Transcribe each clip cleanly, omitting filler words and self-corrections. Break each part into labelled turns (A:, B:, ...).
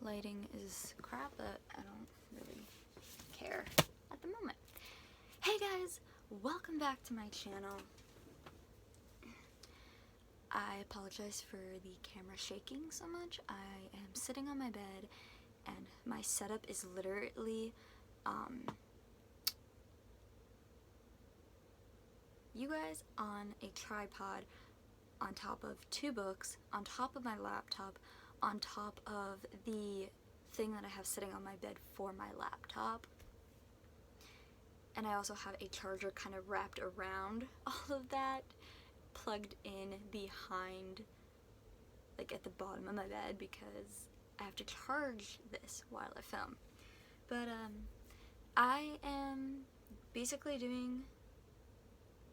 A: lighting is crap, but I don't really care at the moment. Hey guys, welcome back to my channel. I apologize for the camera shaking so much. I am sitting on my bed and my setup is literally you guys on a tripod on top of two books, on top of my laptop, on top of the thing that I have sitting on my bed for my laptop. And I also have a charger kind of wrapped around all of that, plugged in behind, like at the bottom of my bed, because I have to charge this while I film. But I am basically doing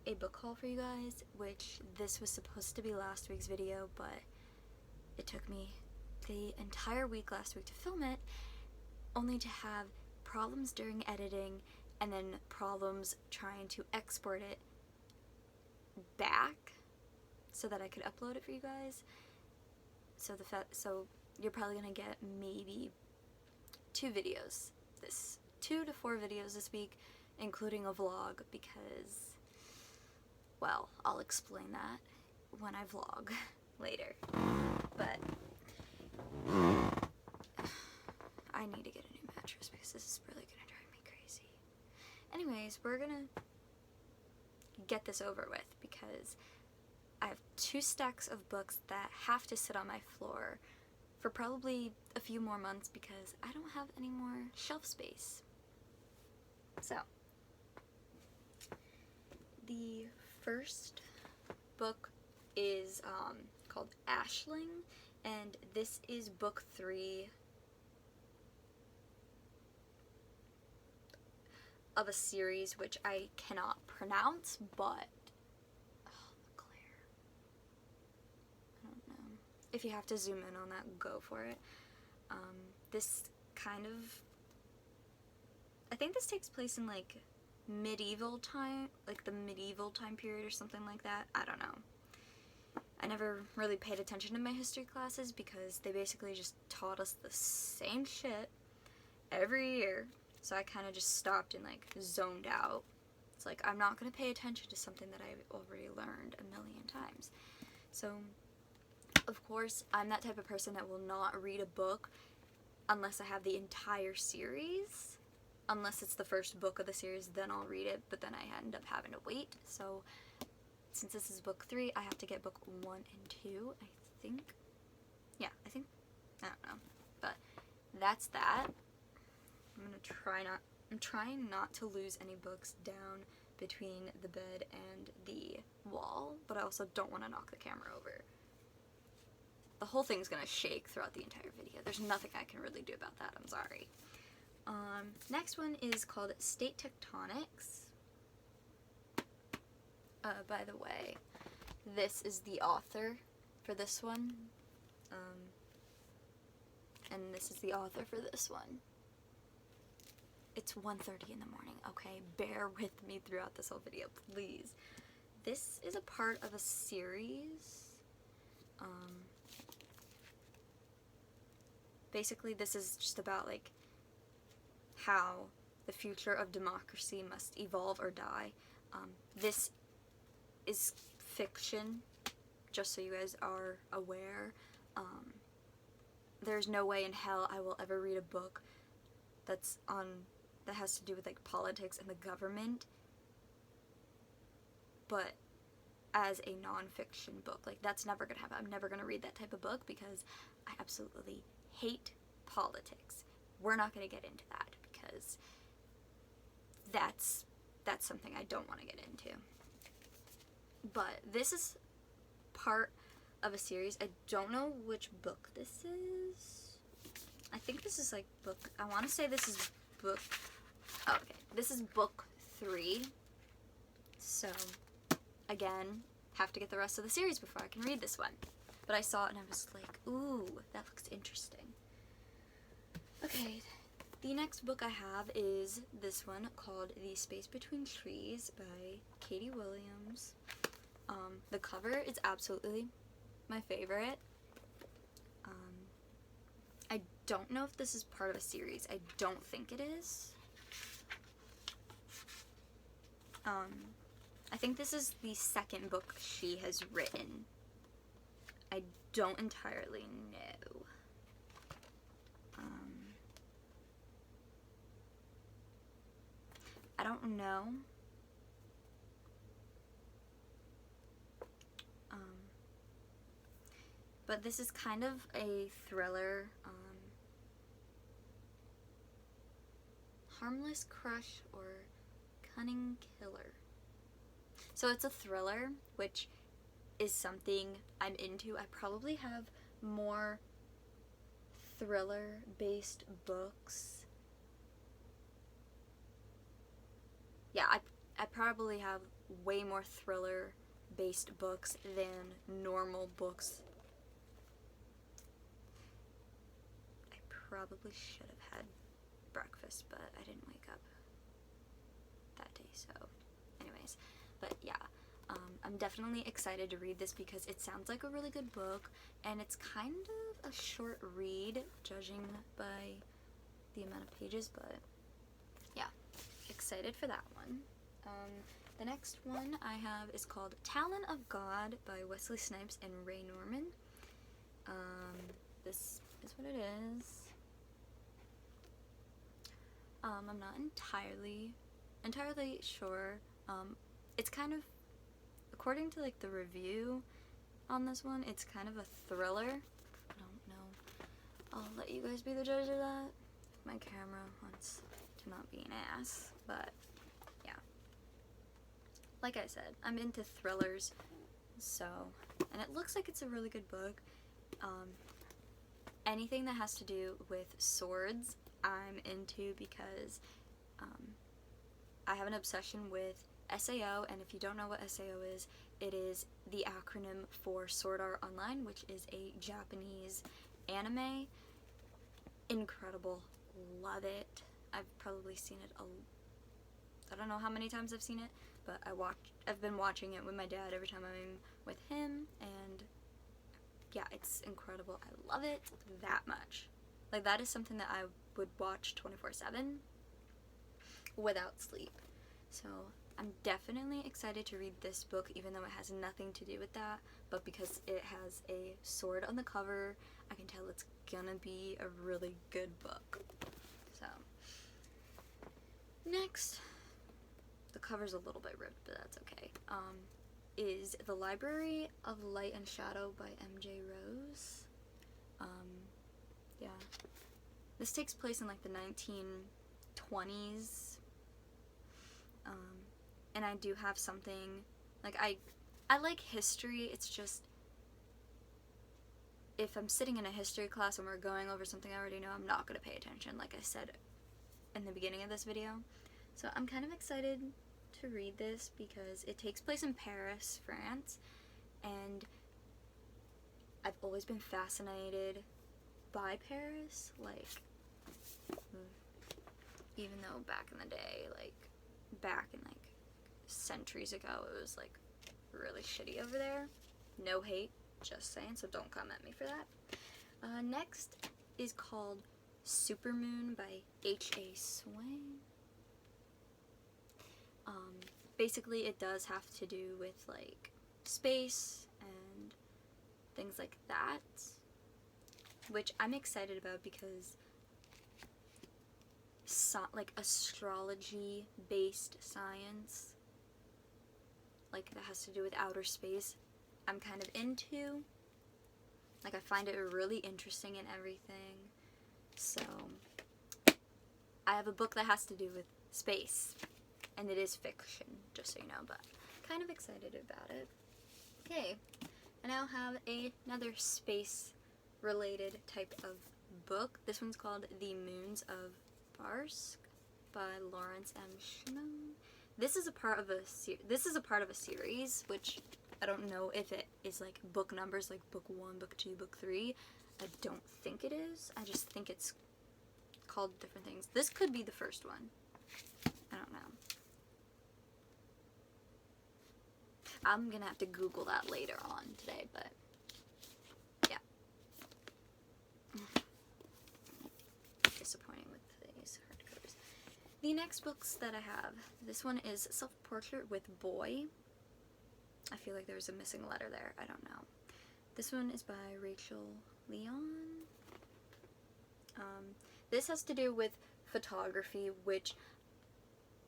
A: a book haul for you guys, which this was supposed to be last week's video, but it took me the entire week last week to film it, only to have problems during editing and then problems trying to export it back so that I could upload it for you guys. So you're probably gonna get maybe 2 to 4 videos this week, including a vlog, because, well, I'll explain that when I vlog later. But I need to get a new mattress because this is really gonna drive me crazy. Anyways, we're gonna get this over with because I have 2 stacks of books that have to sit on my floor for probably a few more months because I don't have any more shelf space. So, the first book is called Ashling, and this is book 3 of a series which I cannot pronounce, but I don't know. If you have to zoom in on that, go for it. This kind of, I think this takes place in like medieval time, like the medieval time period or something like that. I don't know. I never really paid attention to my history classes because they basically just taught us the same shit every year. So I kind of just stopped and like zoned out. It's like, I'm not going to pay attention to something that I've already learned a million times. So, of course, I'm that type of person that will not read a book unless I have the entire series. Unless it's the first book of the series, then I'll read it, but then I end up having to wait. So, since this is book 3, I have to get book 1 and 2, I think. Yeah, I don't know. But that's that. I'm trying not to lose any books down between the bed and the wall, but I also don't want to knock the camera over. The whole thing's gonna shake throughout the entire video. There's nothing I can really do about that, I'm sorry. Next one is called State Tectonics. By the way, this is the author for this one. And this is the author for this one. It's 1:30 in the morning, okay? Bear with me throughout this whole video, please. This is a part of a series. Basically, this is just about, like, how the future of democracy must evolve or die. This is fiction, just so you guys are aware. There's no way in hell I will ever read a book that has to do with like politics and the government, but as a non-fiction book. Like, that's never gonna happen. I'm never gonna read that type of book because I absolutely hate politics. We're not gonna get into that because that's something I don't want to get into. But this is part of a series. I don't know which book this is. I think this is like I want to say this is book, oh, okay, this is book 3. So, again, have to get the rest of the series before I can read this one. But I saw it and I was like, ooh, that looks interesting. Okay, the next book I have is this one called The Space Between Trees by Katie Williams. The cover is absolutely my favorite. I don't know if this is part of a series. I don't think it is. I think this is the second book she has written. I don't entirely know. I don't know. But this is kind of a thriller. Harmless crush or cunning killer. So it's a thriller, which is something I'm into. I probably have more thriller-based books. Yeah, I probably have way more thriller-based books than normal books. I probably should have had breakfast, but I didn't wake up that day, so anyways. But yeah, I'm definitely excited to read this because it sounds like a really good book, and it's kind of a short read, judging by the amount of pages, but yeah, excited for that one. The next one I have is called Talon of God by Wesley Snipes and Ray Norman. This is what it is. I'm not entirely sure. It's kind of, according to like the review on this one, it's kind of a thriller. I don't know. I'll let you guys be the judge of that. My camera wants to not be an ass, but yeah. Like I said, I'm into thrillers, so, and it looks like it's a really good book. Anything that has to do with swords, I'm into, because I have an obsession with SAO, and if you don't know what SAO is, it is the acronym for Sword Art Online, which is a Japanese anime. Incredible. Love it. I've probably seen it I don't know how many times I've seen it, but I've been watching it with my dad every time I'm with him, and yeah, it's incredible. I love it that much. Like, that is something that I would watch 24/7 without sleep. So I'm definitely excited to read this book, even though it has nothing to do with that, but because it has a sword on the cover, I can tell it's gonna be a really good book. So next, the cover's a little bit ripped, but that's okay, is The Library of Light and Shadow by M.J. Rose. Yeah. This takes place in like the 1920s. And I do have something, like, I like history. It's just, if I'm sitting in a history class and we're going over something I already know, I'm not going to pay attention, like I said in the beginning of this video. So I'm kind of excited to read this because it takes place in Paris, France, and I've always been fascinated by Paris, like, even though back in the day, like, back in, like, centuries ago, it was, like, really shitty over there. No hate, just saying, so don't come at me for that. Next is called Supermoon by H.A. Swain. Basically, it does have to do with, like, space and things like that, which I'm excited about because like astrology-based science, like that has to do with outer space, I'm kind of into. Like, I find it really interesting and everything. So I have a book that has to do with space, and it is fiction, just so you know, but kind of excited about it. Okay, I now have another space-related type of book. This one's called The Moons of Barsk by Lawrence M. Schnow. This is a part of a series, which I don't know if it is like book numbers, like book 1, book 2, book 3. I don't think it is. I just think it's called different things. This could be the first one. I don't know. I'm gonna have to Google that later on today, but yeah. The next books that I have, this one is Self-Portrait with Boy. I feel like there's a missing letter there. I don't know. This one is by Rachel Leon. This has to do with photography, which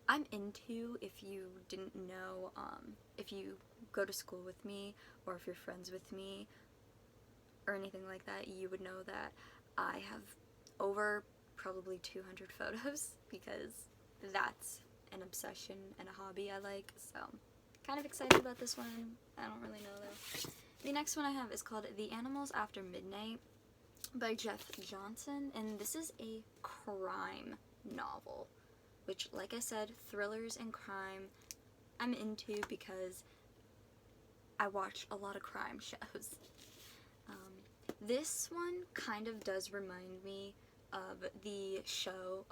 A: I'm into. If you didn't know, if you go to school with me, or if you're friends with me, or anything like that, you would know that I have over probably 200 photos, because that's an obsession and a hobby I like, so kind of excited about this one. I don't really know though. The next one I have is called The Animals After Midnight by Jeff Johnson, and this is a crime novel, which, like I said, thrillers and crime I'm into because I watch a lot of crime shows. This one kind of does remind me of the show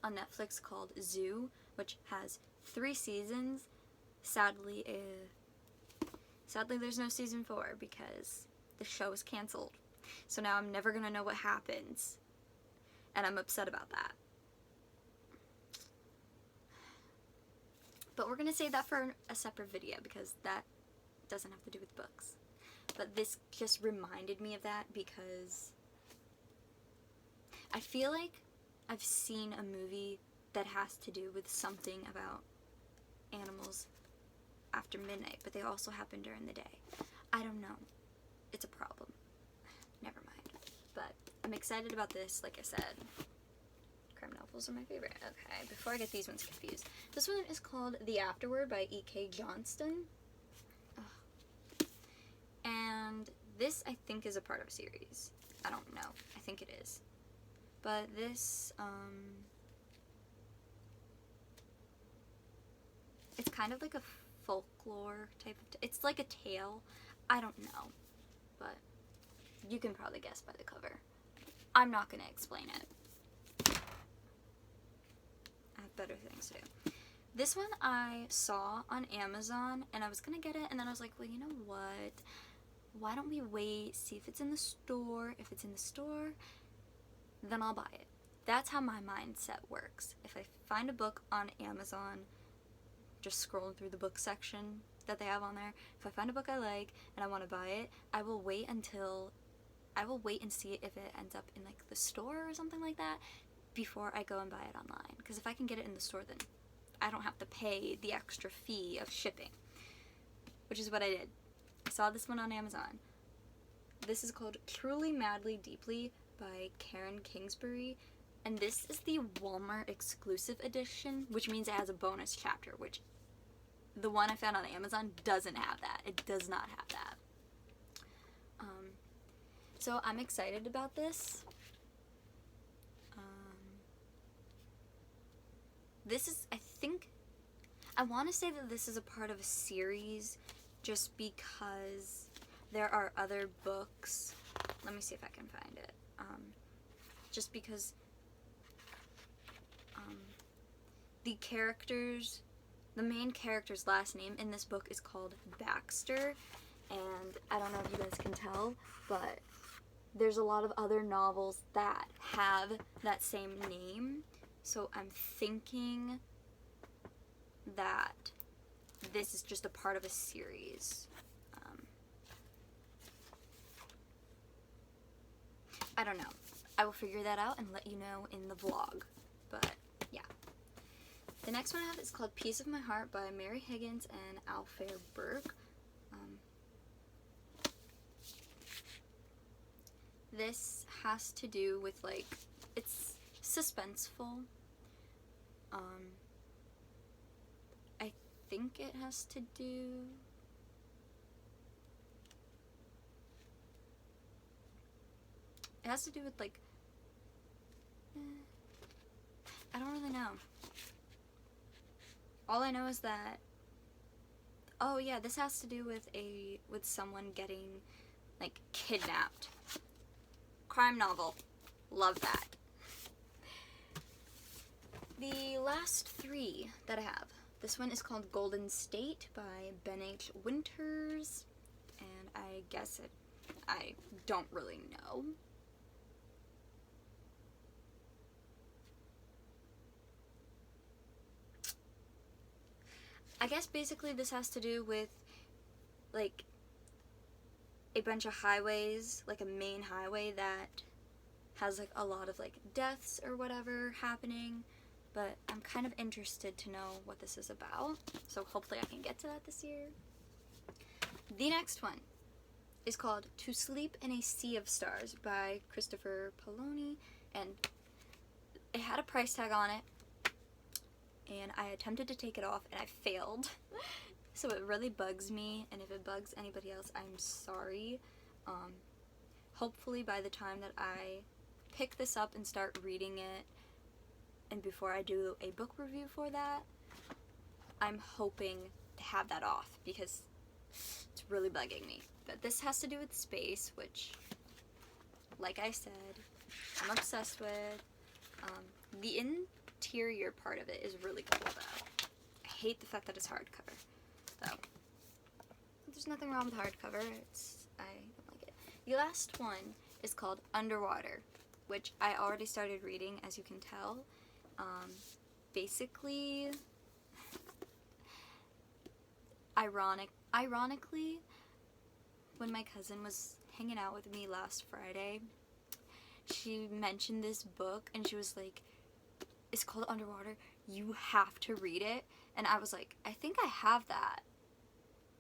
A: on Netflix called Zoo, which has 3 seasons. Sadly there's no season 4 because the show is canceled. So now I'm never gonna know what happens, and I'm upset about that. But we're gonna save that for a separate video because that doesn't have to do with books. But this just reminded me of that because I feel like I've seen a movie that has to do with something about animals after midnight, but they also happen during the day. I don't know. It's a problem. Never mind. But I'm excited about this, like I said. Crime novels are my favorite. Okay, before I get these ones confused. This one is called The Afterword by E.K. Johnston. And this, I think, is a part of a series. I don't know. I think it is. But this, it's kind of like a folklore type of, it's like a tale. I don't know. But you can probably guess by the cover. I'm not going to explain it. I have better things to do. This one I saw on Amazon, and I was going to get it, and then I was like, well, you know what? Why don't we wait, see if it's in the store. If it's in the store, then I'll buy it. That's how my mindset works. If I find a book on Amazon, just scrolling through the book section that they have on there, if I find a book I like and I want to buy it, I will wait and see if it ends up in like the store or something like that before I go and buy it online. Because if I can get it in the store, then I don't have to pay the extra fee of shipping, which is what I did. I saw this one on Amazon. This is called Truly Madly Deeply by Karen Kingsbury, and this is the Walmart exclusive edition, which means it has a bonus chapter, which the one I found on Amazon doesn't have that. It does not have that. So I'm excited about this. This is, I want to say that this is a part of a series just because there are other books. Let me see if I can find it. Just because the main character's last name in this book is called Baxter, and I don't know if you guys can tell, but there's a lot of other novels that have that same name, so I'm thinking that this is just a part of a series. I don't know. I will figure that out and let you know in the vlog. But, yeah. The next one I have is called Piece of My Heart by Mary Higgins and Alfair Burke. This has to do with, like, it's suspenseful. I think it has to do... It has to do with, like, I don't really know. All I know is that, oh yeah, this has to do with someone getting, like, kidnapped. Crime novel. Love that. The last 3 that I have. This one is called Golden State by Ben H. Winters, and I guess I don't really know. I guess basically this has to do with, like, a bunch of highways, like a main highway that has, like, a lot of, like, deaths or whatever happening, but I'm kind of interested to know what this is about, so hopefully I can get to that this year. The next one is called To Sleep in a Sea of Stars by Christopher Poloni, and it had a price tag on it, and I attempted to take it off, and I failed. So it really bugs me, and if it bugs anybody else, I'm sorry. Hopefully by the time that I pick this up and start reading it, and before I do a book review for that, I'm hoping to have that off, because it's really bugging me. But this has to do with space, which, like I said, I'm obsessed with. The interior part of it is really cool, though. I hate the fact that it's hardcover, though. There's nothing wrong with hardcover. I don't like it. The last one is called Underwater, which I already started reading, as you can tell. Basically, ironically, when my cousin was hanging out with me last Friday, she mentioned this book, and she was like, it's called Underwater, you have to read it. And I was like, I think I have that.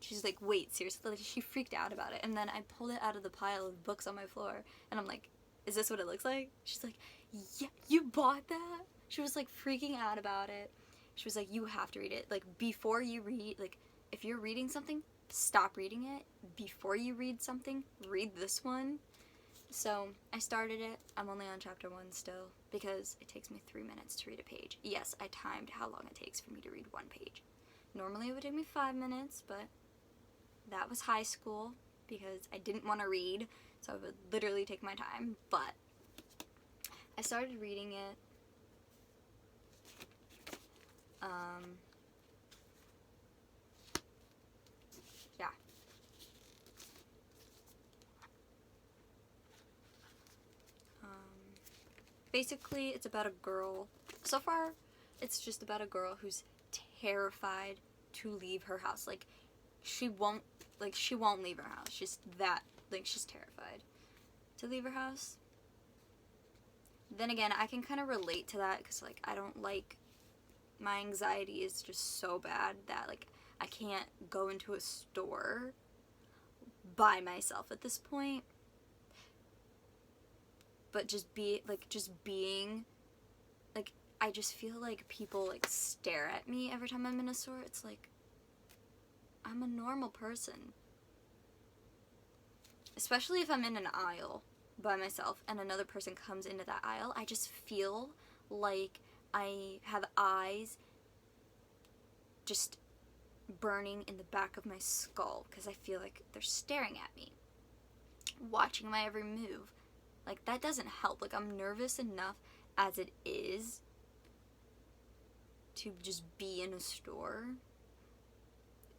A: She's like, wait, seriously? Like, she freaked out about it. And then I pulled it out of the pile of books on my floor, and I'm like, is this what it looks like? She's like, yeah, you bought that? She was like freaking out about it. She was like, you have to read it. Like, before you read, like, if you're reading something, stop reading it. Before you read something, read this one. So I started it. I'm only on chapter 1 still, because it takes me 3 minutes to read a page. Yes, I timed how long it takes for me to read 1 page. Normally it would take me 5 minutes, but that was high school, because I didn't want to read, so I would literally take my time. But I started reading it. Yeah. Basically, it's about a girl. So far, it's just about a girl who's terrified to leave her house. Like, she won't leave her house. She's that, like, she's terrified to leave her house. Then again, I can kind of relate to that, because, like, I don't like, my anxiety is just so bad that, like, I can't go into a store by myself at this point. But just being, like, I just feel like people, like, stare at me every time I'm in a store. It's like, I'm a normal person. Especially if I'm in an aisle by myself and another person comes into that aisle, I just feel like I have eyes just burning in the back of my skull, because I feel like they're staring at me, watching my every move. Like, that doesn't help. Like, I'm nervous enough as it is to just be in a store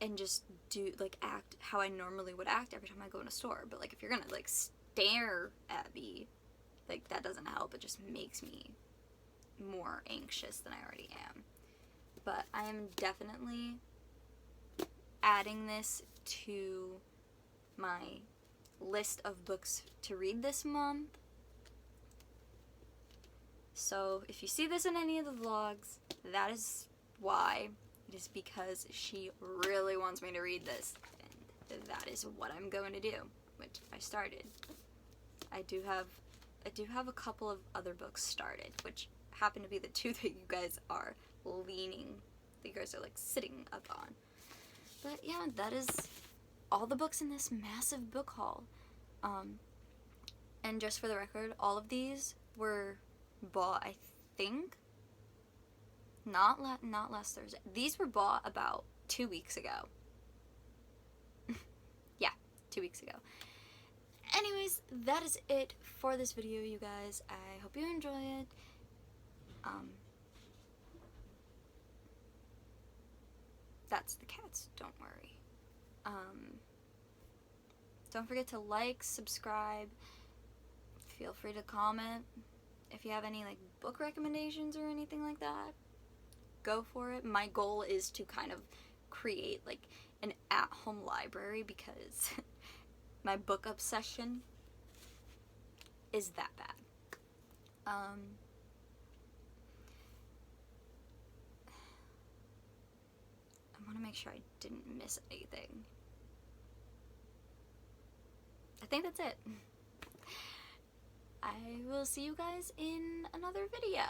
A: and just do, like, act how I normally would act every time I go in a store. But, like, if you're gonna, like, stare at me, like, that doesn't help. It just makes me more anxious than I already am. But I am definitely adding this to my list of books to read this month. So if you see this in any of the vlogs, that is why. It is because she really wants me to read this, and that is what I'm going to do, which I started. I do have a couple of other books started, which happen to be the 2 that you guys are like sitting up on. But yeah, that is all the books in this massive book haul. And just for the record, all of these were bought, I think, not last Thursday. These were bought about 2 weeks ago. Yeah, 2 weeks ago. Anyways, that is it for this video, you guys. I hope you enjoy it. That's the cats, don't worry. Don't forget to like, subscribe, feel free to comment. If you have any, like, book recommendations or anything like that, go for it. My goal is to kind of create like an at-home library because my book obsession is that bad. I want to make sure I didn't miss anything. I think that's it. I will see you guys in another video.